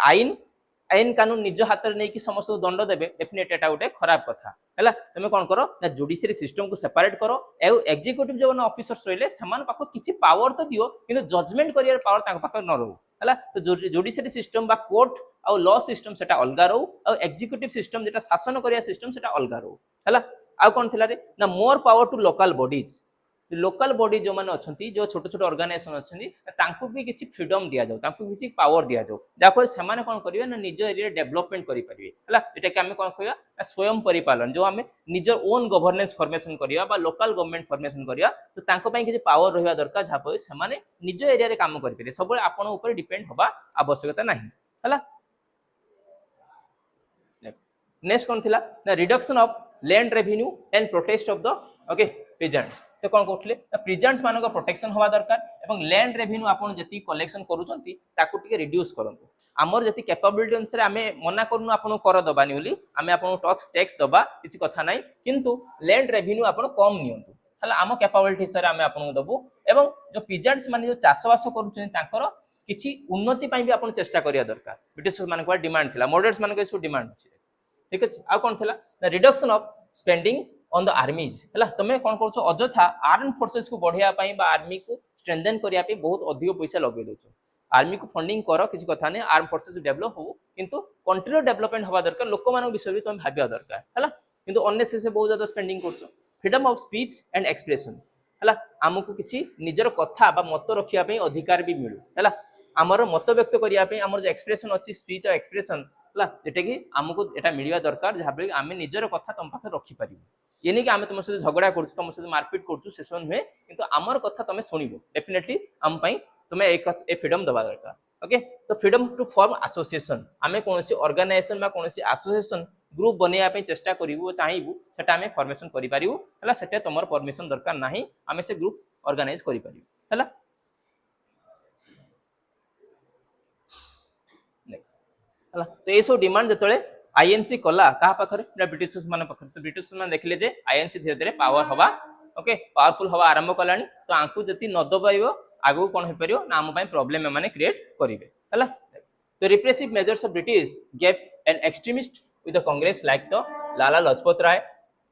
आईन कानून निज हाथ में नहीं समस्त दंड देबे डेफिनेट एटा उठे खराब कथा हला तमे कोन करो ना जुडिशियरी सिस्टम को सेपरेट करो ए एग्जीक्यूटिव जो ऑफिसर्स रहिले समान पाखो किछि पावर तो दियो किंतु जजमेंट करियर पावर ताको पाखो न रहू हला तो जुडिशियरी सिस्टम बा कोर्ट आ लॉ सिस्टम सेटा अलगा रहू आ एग्जीक्यूटिव सिस्टम जेटा शासन करिया सिस्टम सेटा अलगा रहू हला आ कोन थिला रे ना more power to local bodies local body जो माने अछंती जो छोट छोट ऑर्गेनाइजेशन अछंती तांको भी किछि फ्रीडम दिया जाऊ तांको किछि पावर दिया जाऊ जापर से माने कोन करिवे ना निज एरिया डेवलपमेंट करि परिवे हला एटा कि हमें कोन कहया स्वयं परिपालन जो हमें निज ओन गवर्नेंस फॉर्मेशन करिया बा लोकल गवर्नमेंट फॉर्मेशन करिया तो तांको पई किछि पावर रहिबा दरकार जापर से माने निज एरिया रे काम करि परिवे सब आपण ऊपर डिपेंड होबा आवश्यकता नाही हला नेक्स्ट कोन थिला the reduction of land revenue and protest of the okay pageants तो कोन कोठले प्रेजेंट्स मानको प्रोटेक्शन होबा दरकार एवं लैंड रेवेन्यू आपण जति कलेक्शन करूचंती ताकू टिके रिड्यूस करंतु हमर जति कैपेबिलिटी अनुसार हमें मना करनु आपण कर दबानी होली हमें आपण टैक्स दबा किछि कथा नाही किंतु लैंड रेवेन्यू आपण कम नियंतु हला हम कैपेबिलिटी सर हमें आपण दबु एवं जो प्रेजेंट्स माने जो चाषवास करूचंती ताकर किछि उन्नति पई भी आपण चेष्टा करिया दरकार ब्रिटिश मानको डिमांड थिला मॉडरेट्स मानको सु डिमांड अछि ठीक अछि आ कोन थिला the reduction of spending on the armies हला तमे कोन करछो अजथा आर्म फोर्सेस को बढ़िया पई बा आर्मी को स्ट्रेंथन करिया पे बहुत अधिक पैसा लगे दोछो आर्मी को फंडिंग करो किछि कथा नै आर्म फोर्सेस डेवलप हो किंतु कंट्री डेवलपमेंट हवा दरकार लोक मानक विषय भी तुम भाबिया दरकार हला किंतु अननेसेसरी बहुत ज्यादा स्पेंडिंग करछो freedom of speech and expression हला हमकु किछि निजर कथा बा मत रखिया पे अधिकार भी मिलु हला हमर मत व्यक्त करिया पे हमर जो एक्सप्रेशन अछि स्पीच और एक्सप्रेशन हला जेटा कि हमकु एटा मिलिया दरकार जहा पे आमे निजर कथा तुम पाखे रखि परिबो ये नहीं कि आमे तुम से झगड़ा करछु तुम से मारपीट करछु सेसन हुए किंतु हमर कथा तमे सुनिबो डेफिनेटली हम पई तमे एक ए फ्रीडम दबा दरकार ओके तो फ्रीडम टू फॉर्म एसोसिएशन आमे कोनोसी ऑर्गेनाइजेशन बा कोनोसी एसोसिएशन ग्रुप बनिया पे चेष्टा करिवु चाहिबु सेटा आमे फॉर्मेशन करि पारिबु हला सेटा तमर परमिशन दरकार नाही आमे से ग्रुप ऑर्गेनाइज करि पारिबु हला हला तो ए सो डिमांड जतले आईएनसी कला का पाखरे ब्रिटिशर्स माने पाखरे तो ब्रिटिशर्स माने देखले जे आईएनसी धीरे धीरे पावर हवा ओके पावरफुल हवा आरंभ कलानी तो आंकु जति न दबाइबो आगु कोन हे परियो नाम पय प्रॉब्लम माने क्रिएट करिवे हला तो repressive measures of British gave an extremist with the Congress like the Lala Lajpat Rai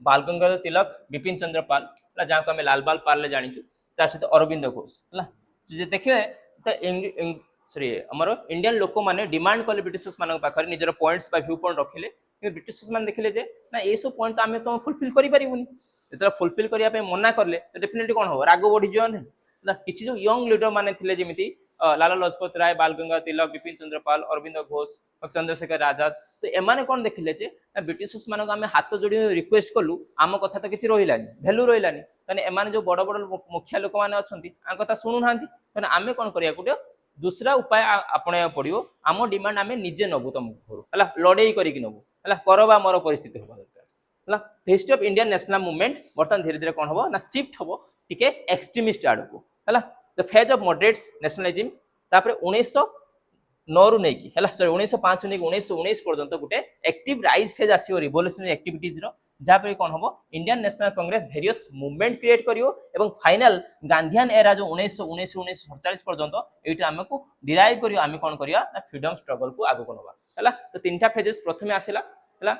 Bal Gangadhar तिलक बिपिन चंद्र पाल हला जा को हम लाल बाल पाल ले जानिछु ता सहित अरविंद घोष हला जे देखिबे त सॉरी हमर इंडियन लोक माने डिमांड कले ब्रिटिशर्स मान पाखरे निजर पॉइंट्स बा व्यू पॉइंट रखिले ब्रिटिशर्स मान देखिले जे ना ए सब पॉइंट आमे तो फुलफिल करि परिबुनी जेतरा फुलफिल करिया पे मना करले तो डेफिनेटली कोन हो राग बढ़ी जन ना किछि जो यंग लीडर माने थिले जेमिति लाला लाजपत राय बाल गंगाधर तिलक बिपिन चंद्र पाल अरविंद घोष चंद्रशेखर आजाद तो एमाने कोन देखिले जे ब्रिटिशर्स मान आमे हाथ जोड़ी रिक्वेस्ट कलु आम कथा तो किछि रहिलानी वैल्यू रहिलानी तने एमाने जो बड़ बड़ मुखिया लोक माने अछंती आ कथा सुनु नांती तने आमे कोन करिया गुटे दूसरा उपाय अपने पड़ियो आम डिमांड आमे निजे नबु तुम घर हला लड़ाई करी कि नबु हला करबा मोर परिस्थिति होबा दरकार हला history of Indian national movement बर्तन धीरे धीरे कोन होबो ना शिफ्ट होबो टिके एक्सट्रीमिस्ट आडको हला the phase of moderates nationalism तापर 1909 रु नै कि हला सॉरी 1905 नै 1919 पर्यंत गुटे एक्टिव राइज फेज आसीओ रिवोल्यूशनरी एक्टिविटीज रो जहाँ पर कौन हम Indian National Congress various movement create करियो एवं फाइनल गांधीयन एरा जो 1919 1947 पर्यंत एटा हमको डिराइव करियो आमे कोन करिया ना फ्रीडम स्ट्रगल को आगो कोनबा हला तो तीनटा फेजेस प्रथमे आसिला हला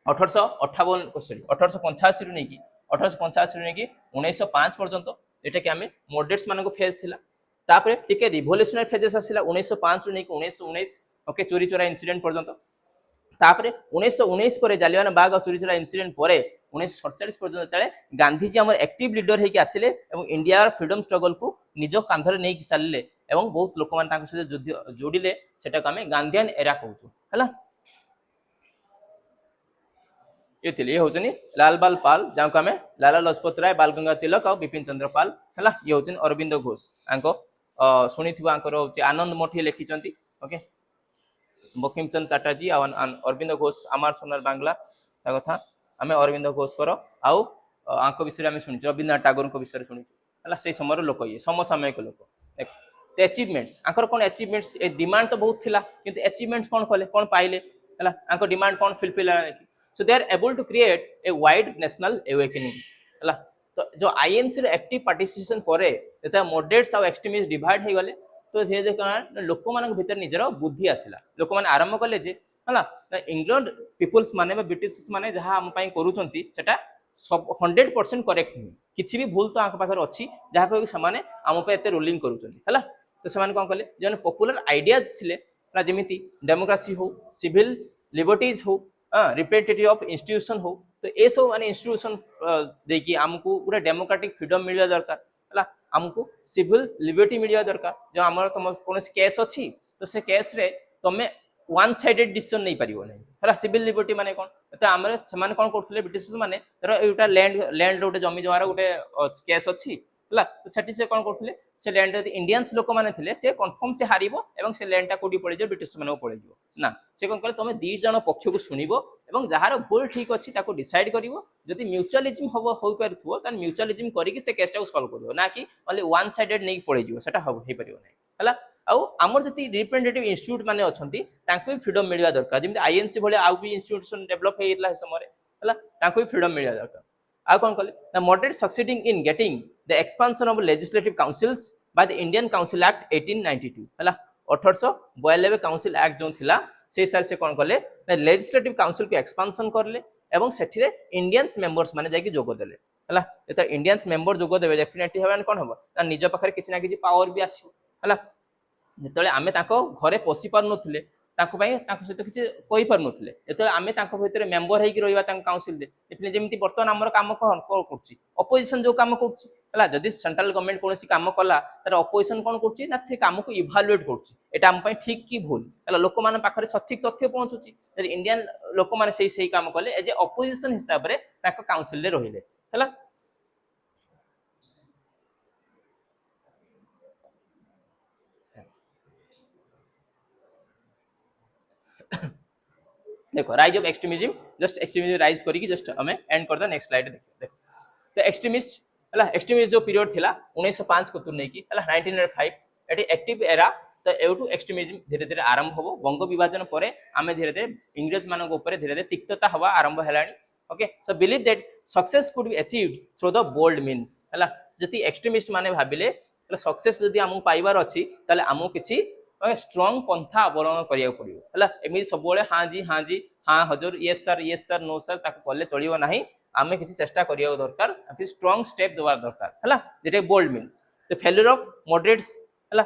1858 सॉरी 1885 रु नै कि 1885 रु नै कि 1905 पर्यंत एटा कि आमे मॉडरेट्स मानको फेज थिला तापरे टिके रिवोल्यूशनरी फेजेस आसिला 1905 रु नै कि 1919 ओके चोरी चोरा इंसिडेंट पर्यंत तापरे 1919 पर जालियाना बाग चोरी चोरा इंसिडेंट पर 1947 पर्यंत तले गांधीजी हमर एक्टिव लीडर हे कि आसिले एवं इंडिया फ्रीडम स्ट्रगल को निजो कांधरे नै कि सालले एवं बहुत लोक मान तांको से जोड़िले सेटा को हमें गांधीयन एरा कहू हला ये होचनी लाल बाल पाल जां को हमें लाला लाजपत राय बाल गंगाधर तिलक और बिपिन चंद्र पाल हला ये होचनी अरविंद घोष आंको सुनिथिबा आंकर होची आनंद मठी लिखिचंती ओके बंकिमचंद्र चटर्जी अरविंद घोष आमार सोनार बांग्ला कथा आम अरविंद घोष कर आउ आंक विषय में शुणी रवीन्द्रनाथ टागोर विषय शुणी है से समय लोक ये समसामयिक लोक अचिवमेंट्स आंकर कौन अचिवमेंट्स ए डिमांड तो बहुत थिला किंतु अचिवमेंट्स कौन कले कौन पाइले है आंक डिमांड कौन fulfil so they are able to create a wide national awakening है तो जो आईएनसी रो एक्टिव पार्टिसिपेशन करे जेता मॉडरेट्स और एक्सट्रीमिस्ट डिवाइड हे गले तो धीरे धीरे लोक मान भीतर निजर बुद्धि आसला लोक मैंने आरंभ कले जे है इंग्लैंड पीपुल्स माने ब्रिटिश माने जहाँ आम करूछंती सेटा सब 100% करेक्ट नुह किसी भी भूल तो आंक पाखर अच्छी जहाँ पर से आम पे एते रोलिंग करूछंती है तो से कौन कले जो पॉपुलर आइडियाज थिले जेमिति डेमोक्रेसी हो सिविल लिबर्टीज हो रिप्रेजेंटेटिव ऑफ इंस्टीट्यूशन हो तो ये सब माने इंस्टीट्यूशन देखिए आमको पूरा डेमोक्रेटिक फ्रीडम मिलवा दरकार है आमको सिविल लिबर्टी मिलवा दरकार जो आम तुम कौन केस अच्छी तो से केस रे तुम्हें वन साइडेड डिसीजन नहीं पारिबो नहीं है सिविल लिबर्टी माने कौन तो आम से कौन करते ब्रिटिश माने एटा लैंड गोटे जमी जमार गोटे केस अच्छी है तो सेठी से कौन करते से लैंड इंडियंस लोक मैंने थे से कन्फर्म से हारिबो एवं से लैंड टा कोडी पड़े जाए ब्रिटिश माने पड़े जाओ ना से कौन कले तुम दी जन पक्ष को शुणिबो एवं जहार भूल ठीक अच्छी ताको डिसाइड करिवो जदि म्यूचुअलिज्म हो पारुथबो तान म्यूचुअलिज्म करिकि से केसटा को सॉल्व करिवो ना कि ओनली वन साइडेड नहीं पड़े जाओ सेटा हो हे परिवो नै हला आउ आमर जति रिप्रेजेंटेटिव इंस्टीट्यूट माने अछंती तांको फ्रीडम मिलवा दरकार जेमि आईएनसी भले आउ भी इंस्टीट्यूशन डेवलप हेइतला समय हला तांको फ्रीडम मिलवा दरकार आ कौन कले the moderate succeeding in getting the expansion of legislative councils by the Indian council act 1892 हला 1892 काउंसिल एक्ट जो थिला से साल से कौन कले लेजिस्लेटिव काउंसिल को एक्सपेंशन करले एवं सेठिरे इंडियंस मेंबर्स माने जाकी जोग देले हला एता इंडियंस मेंबर जोग देबे डेफिनेटली हेवन कोन होबो ना निज पाखरे किछि ना किछि पावर भी आसीबो हला जेतले आमे ताको घरे पोसी पार नथिले ताको पई ताको सहित किछि कहि पार नथिले जेतले आमे ताको भितरे मेंबर हेकि रहिबा ताको काउंसिल दे एफले जेमिति बर्तमान हमर काम कोन करछि अपोजिशन जो काम करछि हला जदि सेंट्रल गवर्नमेंट कोनोसी काम कला तार अपोजिशन कोन करछि ना से काम को इवैल्यूएट करछि एटा हम पई ठीक की भूल हला लोक मान पाखरे सठिक तथ्य पहुंचुछि जदि इंडियन लोक मान सेही काम कले एज अपोजिशन हिसाब रे ताको काउंसिल ले रहिले हला देखो rise of extremism just extremism rise करी जस्ट हमें एंड कर द नेक्स्ट स्लाइड देखो तो एक्सट्रीमिस्ट हला एक्सट्रीमिस्ट जो पीरियड थिला 1905 को तुर नेकी हला 1905 एटी एक्टिव एरा तो एउटू एक्सट्रीमिज्म धीरे धीरे आरंभ होबो बंग विभाजन परे आमे धीरे धीरे इंग्रेज मानक ऊपर धीरे धीरे तिक्तता हवा आरंभ हेलानी okay so believe that success could be achieved through the bold means हला जति एक्सट्रीमिस्ट माने भाबिले सक्सेस जदि आमु पाइबार अछि ताले आमु किछि स्ट्रॉन्ग पंथा अवलंबन करिया पड़ियो हला एमि सब बोले हां जी हां हजूर यस सर नो सर ताको कले चलियो नाही आमे किछि चेष्टा करिया दरकार अति स्ट्रॉन्ग स्टेप देवा दरकार हला जेटे bold means the failure of moderates हला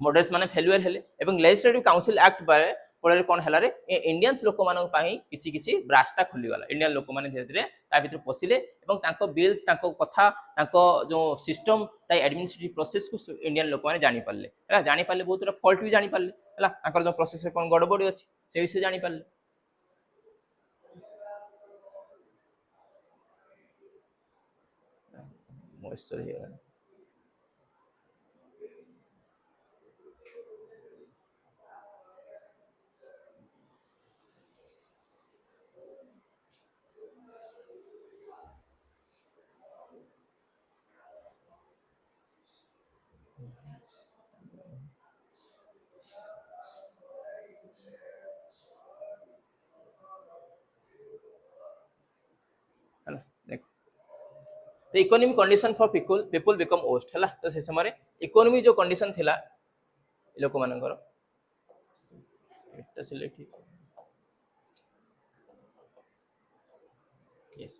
मॉडरेट्स माने फेल्युअर हेले एवं लेजिस्लेटिव काउंसिल एक्ट बारे पड़े कोन हला रे इंडियंस लोक मानक पाही किछि किछि रास्ता खुली गला इंडियन लोक माने धीरे धीरे ता भीतर पसिले एवं तांको बिल्स तांको कथा तांको जो सिस्टम ताई एडमिनिस्ट्रेटिव प्रोसेस को इंडियन लोक माने जानि पारले हला जानि पारले बहुत फॉल्ट भी जानि पारले हला तांकर जो प्रोसेस कोन गड़बड़ी अछि से विषय जानि पारले मॉइस्चर हियर हला देखो तो economic condition for people become worst हला तो से समय इकोनॉमी जो कंडीशन थिला लोक मानकर एटा select yes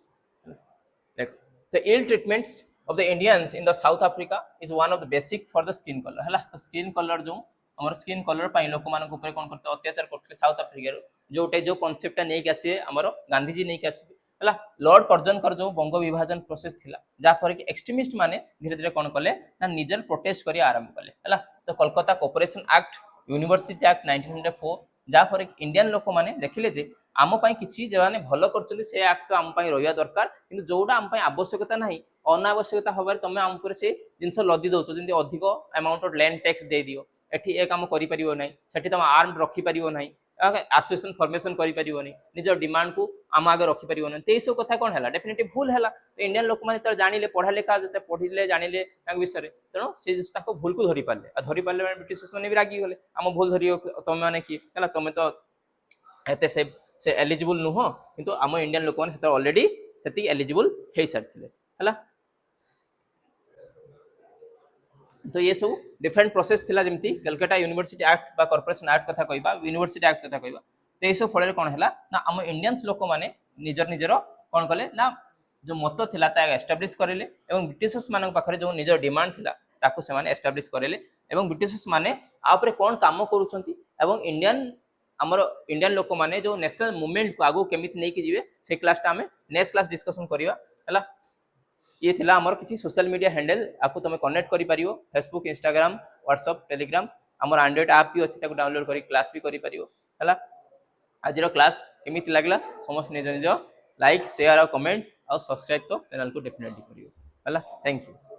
like the ill treatments of the Indians in the South Africa is one of the basic for the skin color हला तो स्किन कलर जो हमर स्किन कलर पाई लोक मान ऊपर कोन करते अत्याचार करते साउथ अफ्रिका जोटे जो कांसेप्ट नै के आसी हमर गांधी जी नै के आसी हला लॉर्ड कर्जनकर जो बंग विभाजन प्रोसेस थिला जा पर कि एक्सट्रीमिस्ट माने धीरे धीरे कोन कले ना निजर प्रोटेस्ट करी आरंभ कले हला तो Kolkata cooperation act university act 1904 जा पर इंडियन लोक माने देखिले जे आम पाई किछि जे माने भलो करचली से एक्ट तो आम पाई रहिया दरकार किंतु जोडा आम पाई आवश्यकता नाही अनावश्यकता होबार तमे आम पर से जिंस लदी दोचो जिंदी अधिक अमाउंट ऑफ लैंड टैक्स दे दियो एठी ए काम करि परिबो नाही सेठी तम आर्म रखि परिबो नाही एसोसिएशन फॉर्मेशन करि परिबो नाही निजर डिमांड को आम आगे रखि परिबो नाही तेई सब कथा कोन हला डेफिनेटली भूल हला तो इंडियन लोक माने त जानिले पढा लेखा जते पढिले जानिले ताक विषय तनो से ताको भूल को धरि पाले माने ब्रिटिश माने भी रागी गले आम भूल धरियो तमे माने की हला तमे तो एते से एलिजिबल नुह किंतु आम इंडियन लोक माने ऑलरेडी सेति एलिजिबल हे सारथिले हला तो ये सब डिफरेंट प्रोसेस थिला जेमती कलकत्ता यूनिवर्सिटी एक्ट बा कॉर्पोरेशन एक्ट कथा कहबा यूनिवर्सिटी एक्ट कथा कहबा तो ये सब फल कोन हला ना आम इंडियंस लोक माने निजर कोन कले ना जो मत थिला ता एस्टैब्लिश करेले एवं ब्रिटिशर्स मानक पाखरे जो निजर डिमांड थिला ताको से माने एस्टैब्लिश करेले एवं ब्रिटिशर्स माने आ ऊपर कोन काम करूछंती एवं इंडियन लोक माने जो नेशनल मूवमेंट को आगो केमित नै कि जिवे से क्लास ता हमें नेक्स्ट क्लास डिस्कशन करिवा हला ये थिला हमर किछि सोशल मीडिया हैंडल आपको तमे कनेक्ट करि परियो फेसबुक इंस्टाग्राम व्हाट्सएप टेलीग्राम हमर एंड्रॉइड ऐप भी अछि ताको डाउनलोड करि क्लास भी करि परियो हला आजिरो क्लास केमिति लागला समस्त निज निज लाइक शेयर और कमेंट और सब्सक्राइब तो चैनल को डेफिनेटली करियो हला थैंक यू।